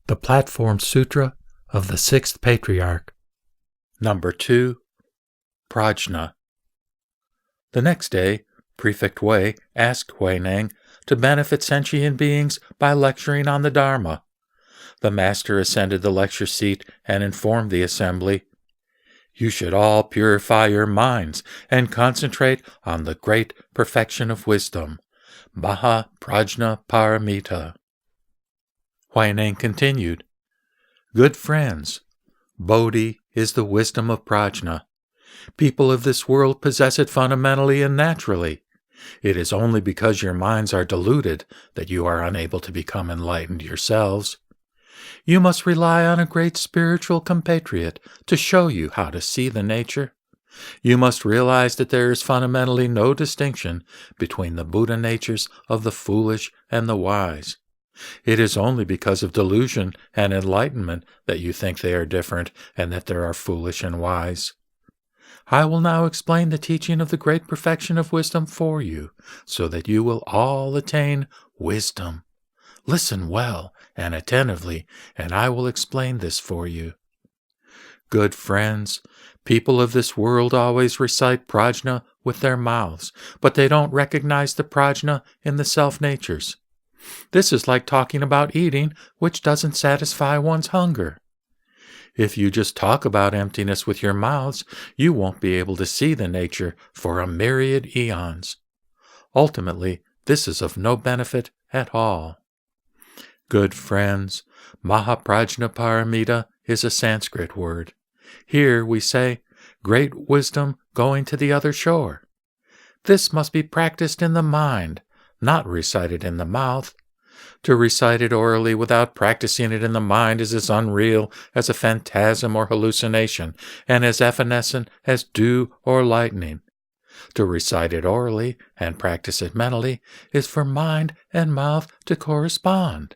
The Platform Sutra of the Sixth Patriarch. Number 2. Prajna. The next day, Prefect Wei asked Huineng to benefit sentient beings by lecturing on the Dharma. The master ascended the lecture seat and informed the assembly, "You should all purify your minds and concentrate on the great perfection of wisdom, Maha Prajna Paramita." Huineng continued, "Good friends, Bodhi is the wisdom of Prajna. People of this world possess it fundamentally and naturally. It is only because your minds are deluded that you are unable to become enlightened yourselves. You must rely on a great spiritual compatriot to show you how to see the nature. You must realize that there is fundamentally no distinction between the Buddha natures of the foolish and the wise. It is only because of delusion and enlightenment that you think they are different and that there are foolish and wise. I will now explain the teaching of the great perfection of wisdom for you, so that you will all attain wisdom. Listen well and attentively, and I will explain this for you. Good friends, people of this world always recite prajna with their mouths, but they don't recognize the prajna in the self-natures. This is like talking about eating, which doesn't satisfy one's hunger. If you just talk about emptiness with your mouths, you won't be able to see the nature for a myriad eons. Ultimately, this is of no benefit at all. Good friends, Mahaprajna Paramita is a Sanskrit word. Here we say, great wisdom going to the other shore. This must be practiced in the mind, not recited in the mouth. To recite it orally without practicing it in the mind is as unreal as a phantasm or hallucination, and as evanescent as dew or lightning. To recite it orally and practice it mentally is for mind and mouth to correspond.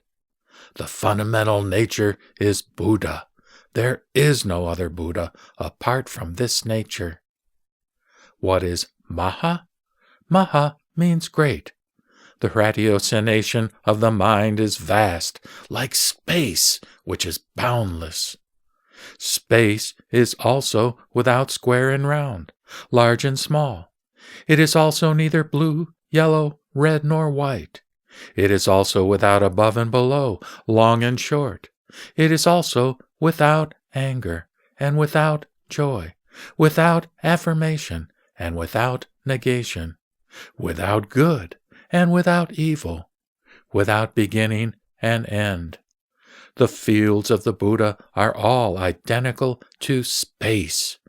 The fundamental nature is Buddha. There is no other Buddha apart from this nature. What is Maha? Maha means great. The ratiocination of the mind is vast, like space, which is boundless. Space is also without square and round, large and small. It is also neither blue, yellow, red, nor white. It is also without above and below, long and short. It is also without anger, and without joy, without affirmation, and without negation, without good, and without evil, without beginning and end. The fields of the Buddha are all identical to space.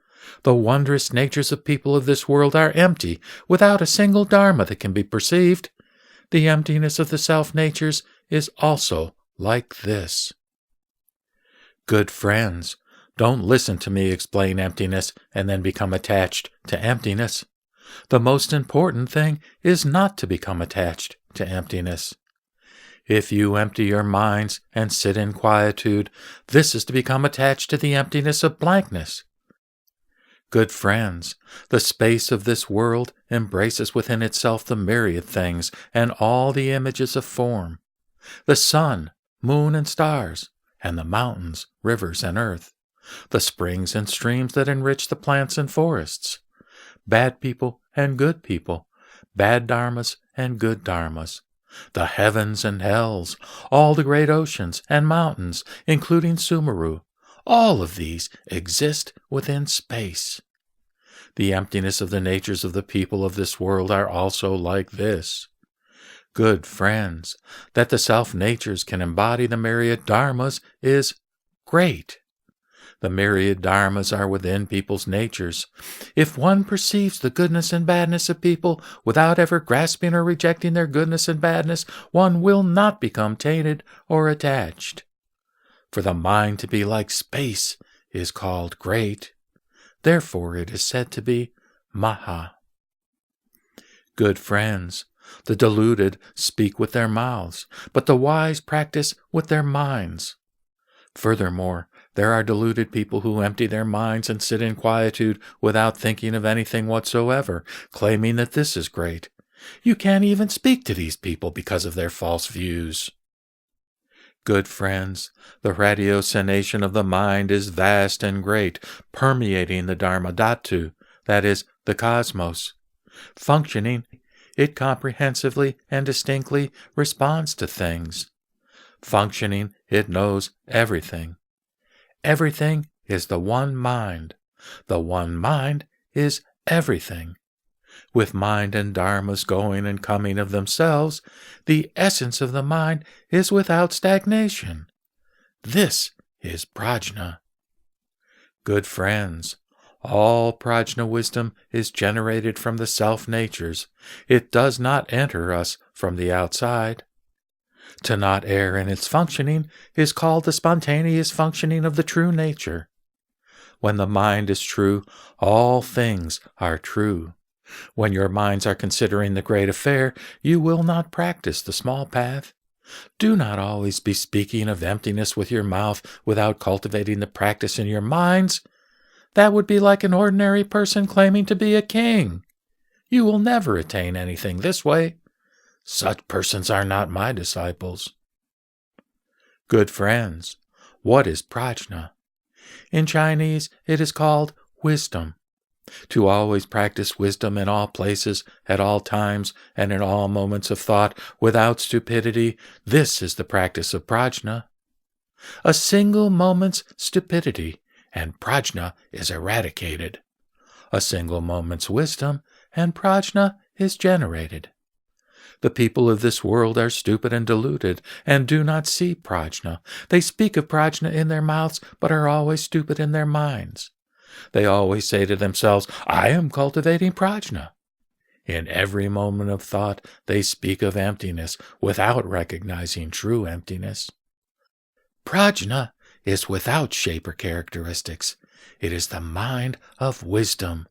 The wondrous natures of people of this world are empty, without a single dharma that can be perceived. The emptiness of the self-natures is also like this. Good friends, don't listen to me explain emptiness and then become attached to emptiness. The most important thing is not to become attached to emptiness. If you empty your minds and sit in quietude, this is to become attached to the emptiness of blankness. Good friends, the space of this world embraces within itself the myriad things and all the images of form, the sun, moon, and stars, and the mountains, rivers, and earth, the springs and streams that enrich the plants and forests, bad people and good people, bad dharmas and good dharmas, the heavens and hells, all the great oceans and mountains, including Sumeru. All of these exist within space. The emptiness of the natures of the people of this world are also like this. Good friends, that the self-natures can embody the myriad dharmas is great. The myriad dharmas are within people's natures. If one perceives the goodness and badness of people without ever grasping or rejecting their goodness and badness, one will not become tainted or attached. For the mind to be like space is called great. Therefore it is said to be Maha. Good friends, the deluded speak with their mouths, but the wise practice with their minds. Furthermore, there are deluded people who empty their minds and sit in quietude without thinking of anything whatsoever, claiming that this is great. You can't even speak to these people because of their false views. Good friends, the ratiocination of the mind is vast and great, permeating the Dharma Dhatu, that is, the cosmos. Functioning, it comprehensively and distinctly responds to things. Functioning, it knows everything. Everything is the one mind. The one mind is everything. With mind and dharmas going and coming of themselves, the essence of the mind is without stagnation. This is Prajna. Good friends, all Prajna wisdom is generated from the self-natures. It does not enter us from the outside. To not err in its functioning is called the spontaneous functioning of the true nature. When the mind is true, all things are true. When your minds are considering the great affair, you will not practice the small path. Do not always be speaking of emptiness with your mouth without cultivating the practice in your minds. That would be like an ordinary person claiming to be a king. You will never attain anything this way. Such persons are not my disciples. Good friends, what is Prajna? In Chinese, it is called wisdom. To always practice wisdom in all places, at all times, and in all moments of thought, without stupidity, this is the practice of Prajna. A single moment's stupidity, and Prajna is eradicated. A single moment's wisdom, and Prajna is generated. The people of this world are stupid and deluded, and do not see Prajna. They speak of Prajna in their mouths, but are always stupid in their minds. They always say to themselves, I am cultivating Prajna. In every moment of thought, they speak of emptiness without recognizing true emptiness. Prajna is without shape or characteristics. It is the mind of wisdom.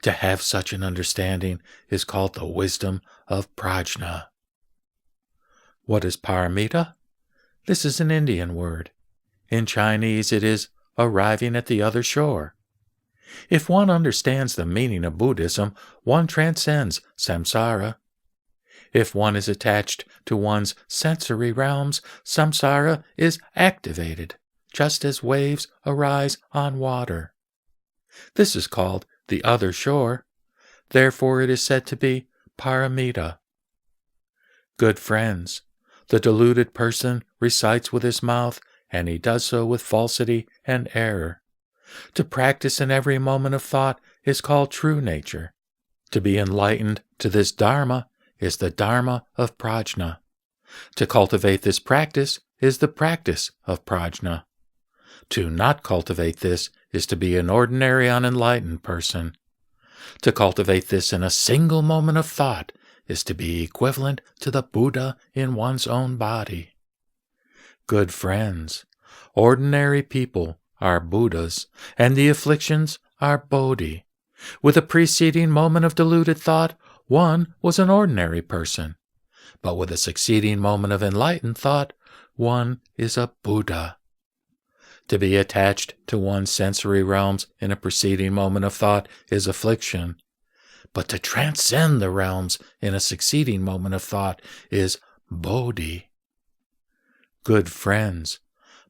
To have such an understanding is called the wisdom of Prajna. What is paramita? This is an Indian word. In Chinese it is arriving at the other shore. If one understands the meaning of Buddhism, one transcends samsara. If one is attached to one's sensory realms, samsara is activated, just as waves arise on water. This is called the other shore. Therefore it is said to be paramita. Good friends, the deluded person recites with his mouth, and he does so with falsity and error. To practice in every moment of thought is called true nature. To be enlightened to this Dharma is the Dharma of Prajna. To cultivate this practice is the practice of Prajna. To not cultivate this is to be an ordinary unenlightened person. To cultivate this in a single moment of thought is to be equivalent to the Buddha in one's own body. Good friends, ordinary people are Buddhas, and the afflictions are Bodhi. With a preceding moment of deluded thought, one was an ordinary person. But with a succeeding moment of enlightened thought, one is a Buddha. To be attached to one's sensory realms in a preceding moment of thought is affliction. But to transcend the realms in a succeeding moment of thought is Bodhi. Good friends,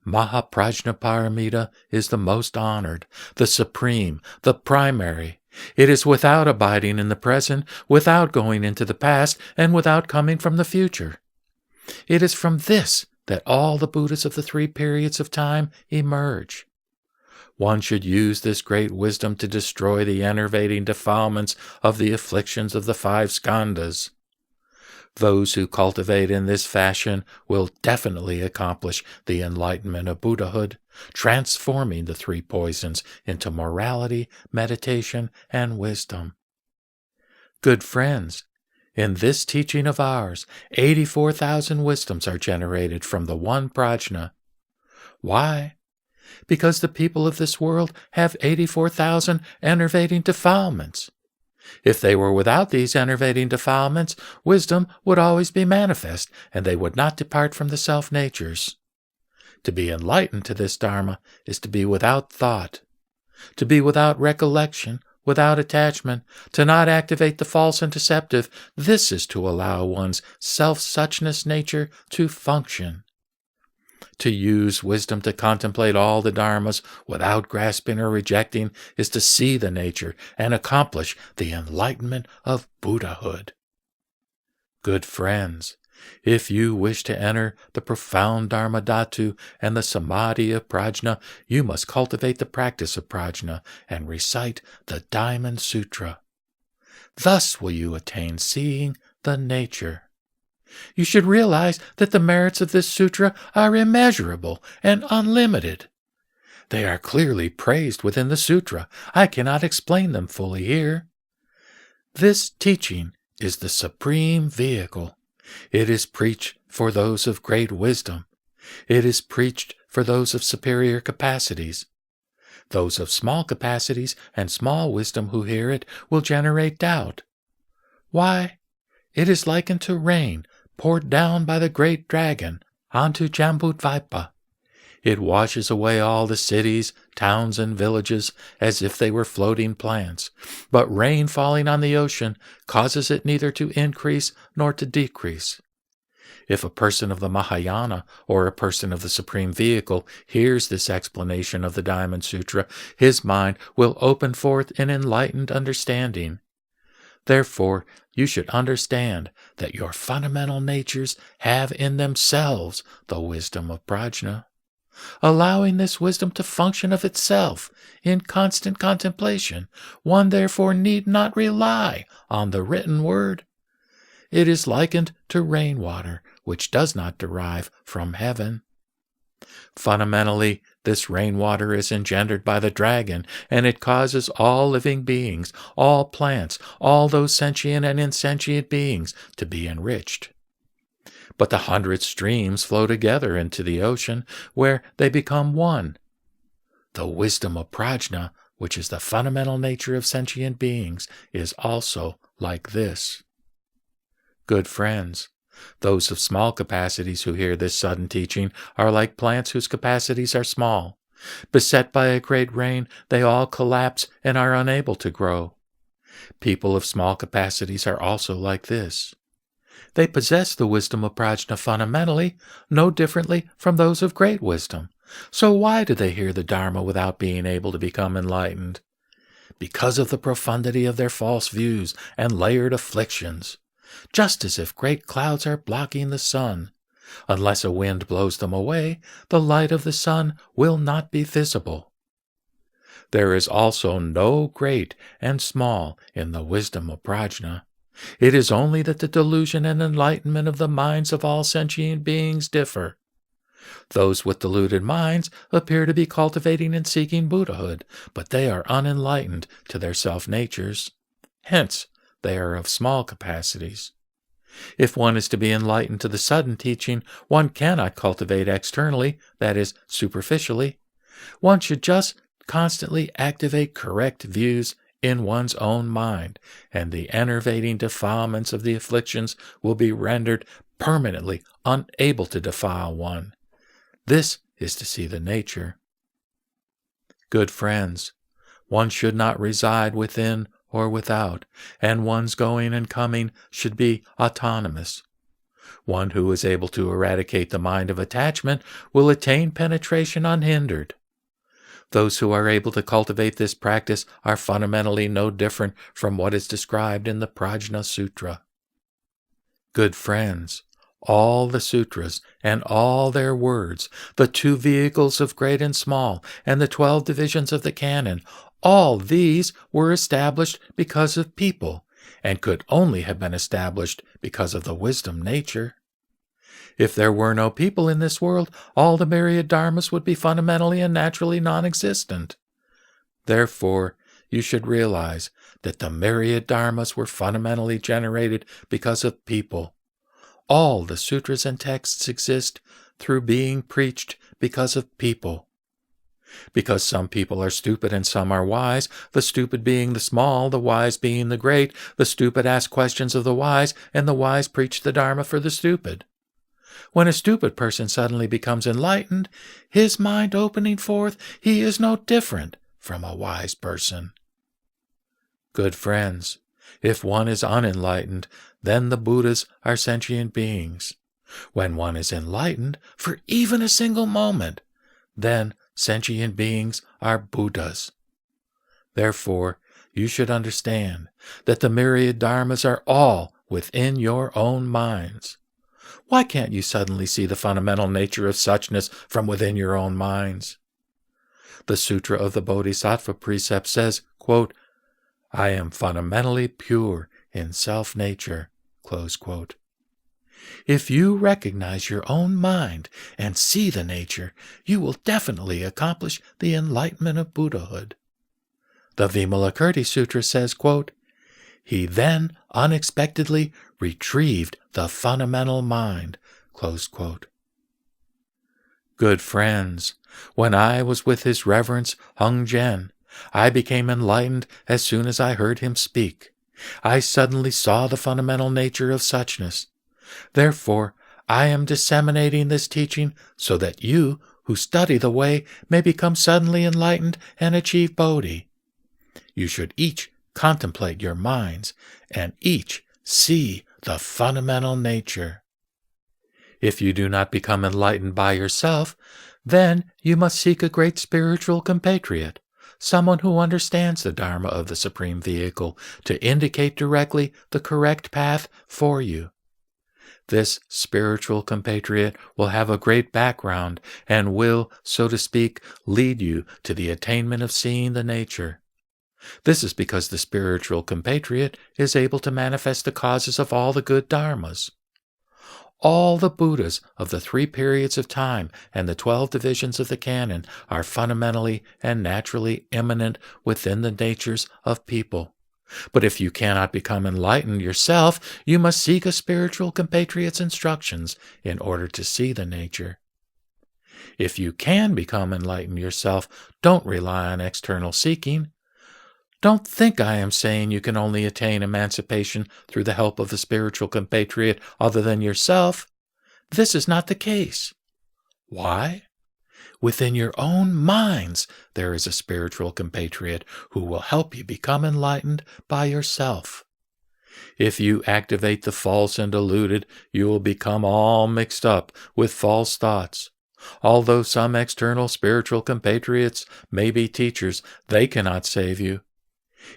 Mahaprajnaparamita is the most honored, the supreme, the primary. It is without abiding in the present, without going into the past, and without coming from the future. It is from this that all the Buddhas of the 3 periods of time emerge. One should use this great wisdom to destroy the enervating defilements of the afflictions of the 5 skandhas. Those who cultivate in this fashion will definitely accomplish the enlightenment of Buddhahood, transforming the 3 poisons into morality, meditation, and wisdom. Good friends, in this teaching of ours, 84,000 wisdoms are generated from the one Prajna. Why? Because the people of this world have 84,000 enervating defilements. If they were without these enervating defilements, wisdom would always be manifest, and they would not depart from the self-natures. To be enlightened to this Dharma is to be without thought, to be without recollection, without attachment, to not activate the false and deceptive. This is to allow one's self-suchness nature to function. To use wisdom to contemplate all the dharmas without grasping or rejecting is to see the nature and accomplish the enlightenment of Buddhahood. Good friends, if you wish to enter the profound Dharma Dhatu and the Samadhi of Prajna, you must cultivate the practice of Prajna and recite the Diamond Sutra. Thus will you attain seeing the nature. You should realize that the merits of this sutra are immeasurable and unlimited. They are clearly praised within the sutra. I cannot explain them fully here. This teaching is the supreme vehicle. It is preached for those of great wisdom. It is preached for those of superior capacities. Those of small capacities and small wisdom who hear it will generate doubt. Why? It is likened to rain poured down by the great dragon onto Jambudvipa. It washes away all the cities, towns, and villages as if they were floating plants. But rain falling on the ocean causes it neither to increase nor to decrease. If a person of the Mahayana or a person of the Supreme Vehicle hears this explanation of the Diamond Sutra, his mind will open forth in enlightened understanding. Therefore, you should understand that your fundamental natures have in themselves the wisdom of Prajna. Allowing this wisdom to function of itself in constant contemplation, one therefore need not rely on the written word. It is likened to rainwater, which does not derive from heaven. Fundamentally, this rainwater is engendered by the dragon, and it causes all living beings, all plants, all those sentient and insentient beings to be enriched. But the 100 streams flow together into the ocean, where they become one. The wisdom of Prajna, which is the fundamental nature of sentient beings, is also like this. Good friends, those of small capacities who hear this sudden teaching are like plants whose capacities are small. Beset by a great rain, they all collapse and are unable to grow. People of small capacities are also like this. They possess the wisdom of Prajna fundamentally, no differently from those of great wisdom. So why do they hear the Dharma without being able to become enlightened? Because of the profundity of their false views and layered afflictions. Just as if great clouds are blocking the sun. Unless a wind blows them away, the light of the sun will not be visible. There is also no great and small in the wisdom of Prajna. It is only that the delusion and enlightenment of the minds of all sentient beings differ. Those with deluded minds appear to be cultivating and seeking Buddhahood, but they are unenlightened to their self-natures. Hence, they are of small capacities. If one is to be enlightened to the sudden teaching, one cannot cultivate externally, that is, superficially. One should just constantly activate correct views in one's own mind, and the enervating defilements of the afflictions will be rendered permanently unable to defile one. This is to see the nature. Good friends, one should not reside within or without, and one's going and coming should be autonomous. One who is able to eradicate the mind of attachment will attain penetration unhindered. Those who are able to cultivate this practice are fundamentally no different from what is described in the Prajna Sutra. Good friends, all the sutras and all their words, the 2 vehicles of great and small, and the 12 divisions of the canon, all these were established because of people, and could only have been established because of the wisdom nature. If there were no people in this world, all the myriad dharmas would be fundamentally and naturally non-existent. Therefore, you should realize that the myriad dharmas were fundamentally generated because of people. All the sutras and texts exist through being preached because of people. Because some people are stupid and some are wise, the stupid being the small, the wise being the great, the stupid ask questions of the wise, and the wise preach the Dharma for the stupid. When a stupid person suddenly becomes enlightened, his mind opening forth, he is no different from a wise person. Good friends, if one is unenlightened, then the Buddhas are sentient beings. When one is enlightened for even a single moment, then sentient beings are Buddhas. Therefore, you should understand that the myriad dharmas are all within your own minds. Why can't you suddenly see the fundamental nature of suchness from within your own minds? The Sutra of the Bodhisattva precept says, quote, I am fundamentally pure in self-nature, close quote. If you recognize your own mind and see the nature, you will definitely accomplish the enlightenment of Buddhahood. The Vimalakirti Sutra says, quote, he then unexpectedly retrieved the fundamental mind, close quote. Good friends, when I was with His Reverence Hung Jen, I became enlightened as soon as I heard him speak. I suddenly saw the fundamental nature of suchness. Therefore, I am disseminating this teaching so that you, who study the way, may become suddenly enlightened and achieve Bodhi. You should each contemplate your minds and each see the fundamental nature. If you do not become enlightened by yourself, then you must seek a great spiritual compatriot, someone who understands the Dharma of the Supreme Vehicle, to indicate directly the correct path for you. This spiritual compatriot will have a great background and will, so to speak, lead you to the attainment of seeing the nature. This is because the spiritual compatriot is able to manifest the causes of all the good dharmas. All the Buddhas of the 3 periods of time and the 12 divisions of the canon are fundamentally and naturally immanent within the natures of people. But if you cannot become enlightened yourself, you must seek a spiritual compatriot's instructions in order to see the nature. If you can become enlightened yourself, don't rely on external seeking. Don't think I am saying you can only attain emancipation through the help of a spiritual compatriot other than yourself. This is not the case. Why? Within your own minds there is a spiritual compatriot who will help you become enlightened by yourself. If you activate the false and deluded, you will become all mixed up with false thoughts. Although some external spiritual compatriots may be teachers, they cannot save you.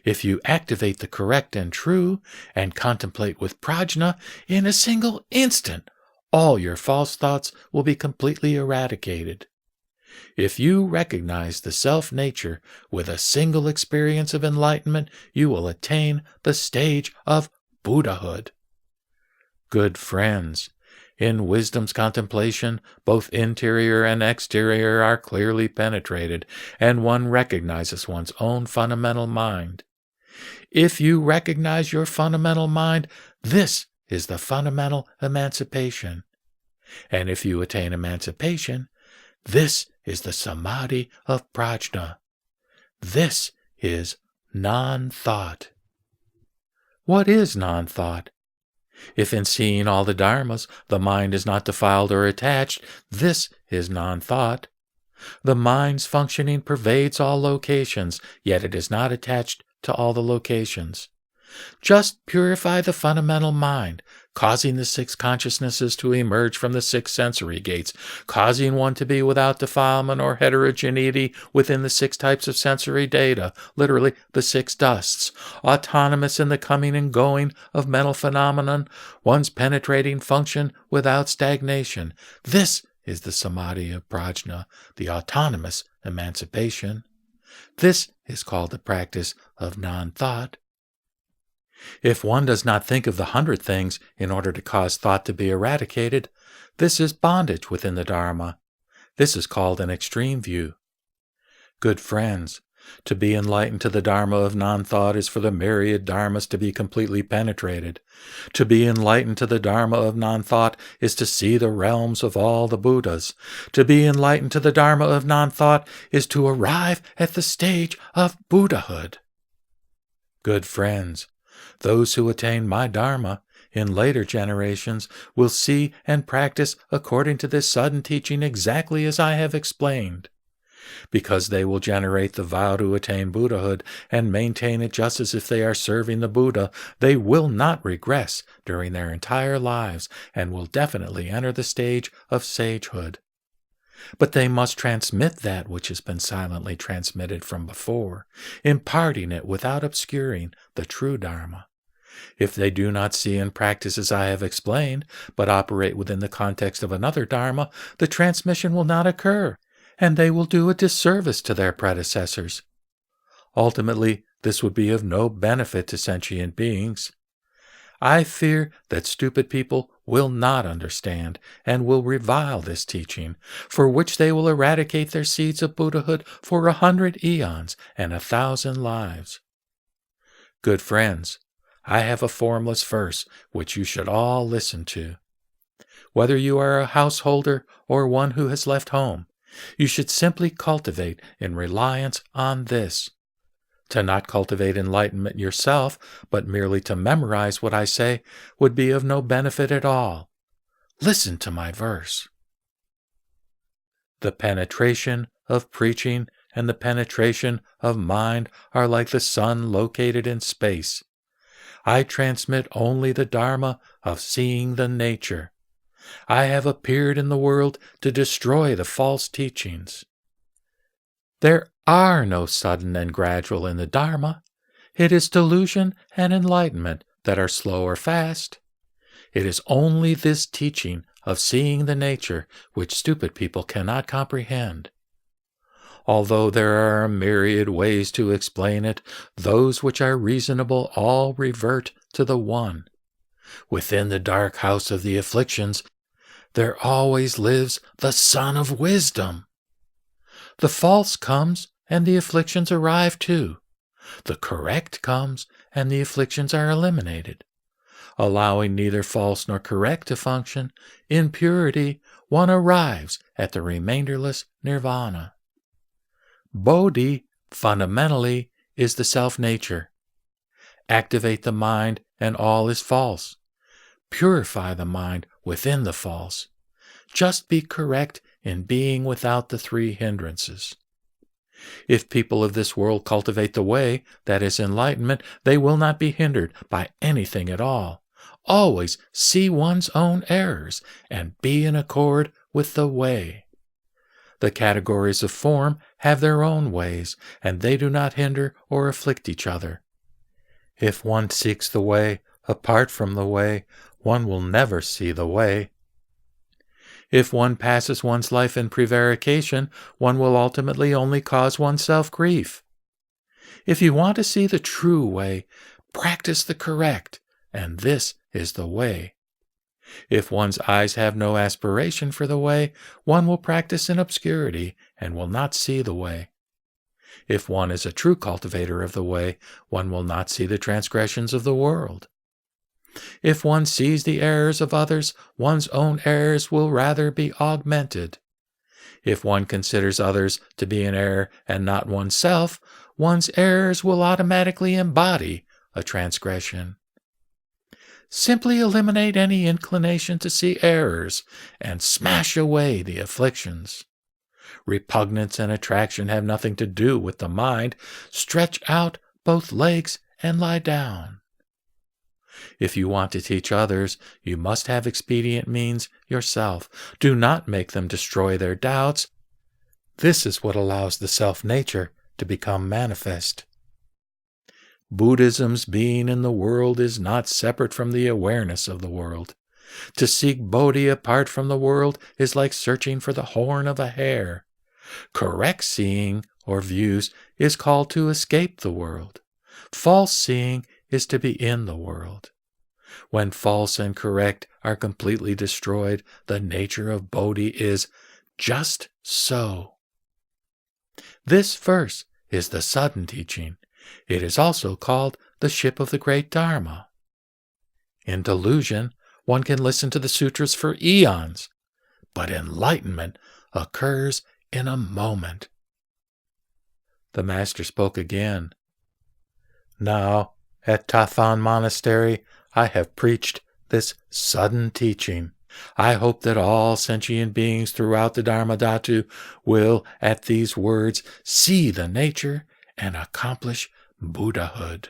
If you activate the correct and true and contemplate with Prajna, in a single instant, all your false thoughts will be completely eradicated. If you recognize the self-nature with a single experience of enlightenment, you will attain the stage of Buddhahood. Good friends, in wisdom's contemplation, both interior and exterior are clearly penetrated, and one recognizes one's own fundamental mind. If you recognize your fundamental mind, this is the fundamental emancipation. And if you attain emancipation, this is the samadhi of Prajna. This is non-thought. What is non-thought? If in seeing all the dharmas the mind is not defiled or attached, this is non-thought. The mind's functioning pervades all locations, yet it is not attached to all the locations. Just purify the fundamental mind, causing the 6 consciousnesses to emerge from the 6 sensory gates, causing one to be without defilement or heterogeneity within the 6 types of sensory data, literally the 6 dusts, autonomous in the coming and going of mental phenomenon, one's penetrating function without stagnation. This is the samadhi of Prajna, the autonomous emancipation. This is called the practice of non-thought. If one does not think of the 100 things in order to cause thought to be eradicated, this is bondage within the Dharma. This is called an extreme view. Good friends, to be enlightened to the Dharma of non-thought is for the myriad dharmas to be completely penetrated. To be enlightened to the Dharma of non-thought is to see the realms of all the Buddhas. To be enlightened to the Dharma of non-thought is to arrive at the stage of Buddhahood. Good friends, those who attain my Dharma in later generations will see and practice according to this sudden teaching exactly as I have explained. Because they will generate the vow to attain Buddhahood and maintain it just as if they are serving the Buddha, they will not regress during their entire lives and will definitely enter the stage of sagehood. But they must transmit that which has been silently transmitted from before, imparting it without obscuring the true Dharma. If they do not see and practice as I have explained, but operate within the context of another Dharma, the transmission will not occur, and they will do a disservice to their predecessors. Ultimately, this would be of no benefit to sentient beings. I fear that stupid people will not understand and will revile this teaching, for which they will eradicate their seeds of Buddhahood for 100 eons and 1,000 lives. Good friends, I have a formless verse which you should all listen to. Whether you are a householder or one who has left home, you should simply cultivate in reliance on this. To not cultivate enlightenment yourself, but merely to memorize what I say, would be of no benefit at all. Listen to my verse. The penetration of preaching and the penetration of mind are like the sun located in space. I transmit only the Dharma of seeing the nature. I have appeared in the world to destroy the false teachings. There are no sudden and gradual in the Dharma. It is delusion and enlightenment that are slow or fast. It is only this teaching of seeing the nature which stupid people cannot comprehend. Although there are a myriad ways to explain it, those which are reasonable all revert to the one. Within the dark house of the afflictions, there always lives the Son of Wisdom. The false comes, and the afflictions arrive too. The correct comes, and the afflictions are eliminated. Allowing neither false nor correct to function, in purity one arrives at the remainderless nirvana. Bodhi, fundamentally, is the self-nature. Activate the mind, and all is false. Purify the mind within the false. Just be correct in being without the three hindrances. If people of this world cultivate the way, that is enlightenment, they will not be hindered by anything at all. Always see one's own errors and be in accord with the way. The categories of form have their own ways, and they do not hinder or afflict each other. If one seeks the way apart from the way, one will never see the way. If one passes one's life in prevarication, one will ultimately only cause oneself grief. If you want to see the true way, practice the correct, and this is the way. If one's eyes have no aspiration for the way, one will practice in obscurity and will not see the way. If one is a true cultivator of the way, one will not see the transgressions of the world. If one sees the errors of others, one's own errors will rather be augmented. If one considers others to be in error and not oneself, one's errors will automatically embody a transgression. Simply eliminate any inclination to see errors and smash away the afflictions. Repugnance and attraction have nothing to do with the mind. Stretch out both legs and lie down. If you want to teach others, you must have expedient means yourself. Do not make them destroy their doubts. This is what allows the self-nature to become manifest. Buddhism's being in the world is not separate from the awareness of the world. To seek Bodhi apart from the world is like searching for the horn of a hare. Correct seeing or views is called to escape the world. False seeing is to be in the world. When false and correct are completely destroyed, the nature of Bodhi is just so. This verse is the sudden teaching. It is also called the ship of the great Dharma. In delusion, one can listen to the sutras for eons, but enlightenment occurs in a moment. The Master spoke again. Now, at Tathan Monastery, I have preached this sudden teaching. I hope that all sentient beings throughout the Dharmadhatu will, at these words, see the nature and accomplish Buddhahood."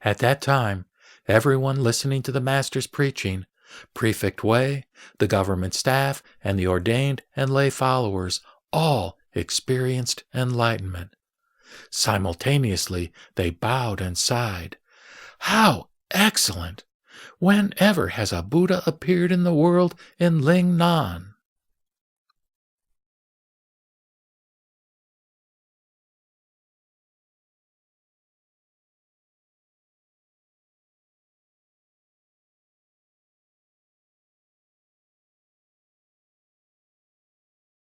At that time, everyone listening to the Master's preaching, Prefect Wei, the government staff, and the ordained and lay followers, all experienced enlightenment. Simultaneously, they bowed and sighed. "How excellent! Whenever has a Buddha appeared in the world in Ling Nan?"